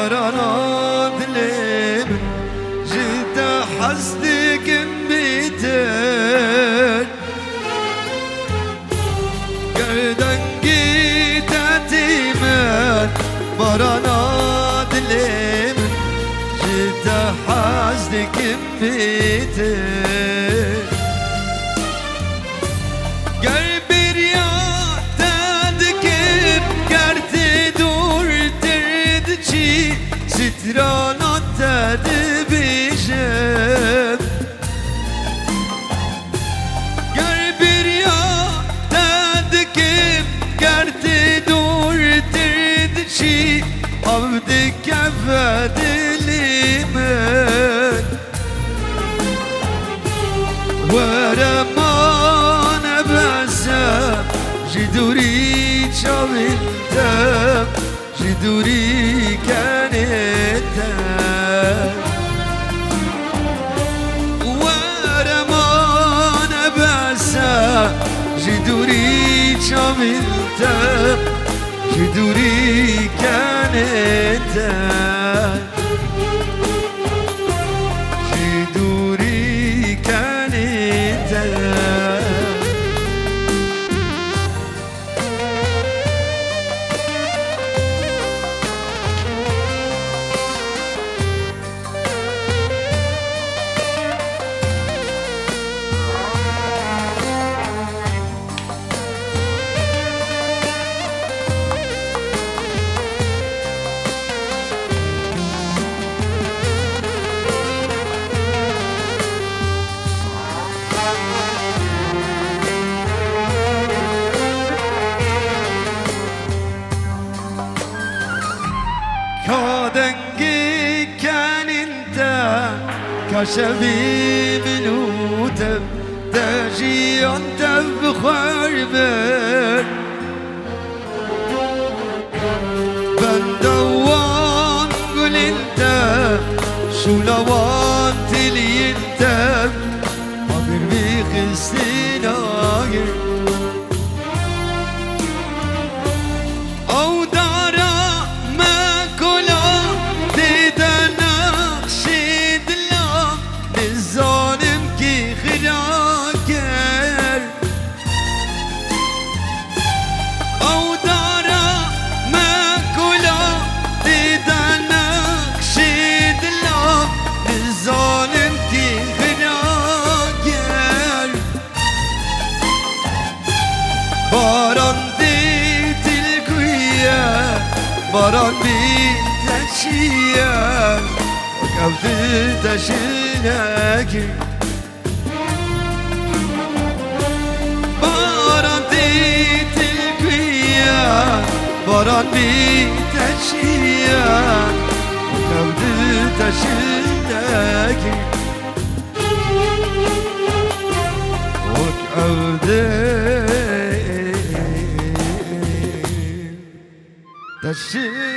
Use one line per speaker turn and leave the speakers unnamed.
برنا دلم جدا حسدكم بيتر قردن قيتاتي من برنا دلم جدا حسدكم بيتر قلبي رياضتك قرت دور تردشي سترانات تدبيشم قلبي رياضتك قرت دور تردشي عبدك عفاد الإيمان ورمان بسام جدوري شاولتم جدوري كانتم ورمان بسام جدوري شاولتم جدوري كانتم جدوري كانتم كادنجي كان انت كشبي منوتم تجي انت بخربك بندوان قل انت شو لوان تلي انت عبر بيخستين آخر او دارا باران ديت الكوية باران بيت الشيا وكبت تشيلك باران ديت الكوية باران بيت الشيا وكبت تشيلك وكبت تشيلك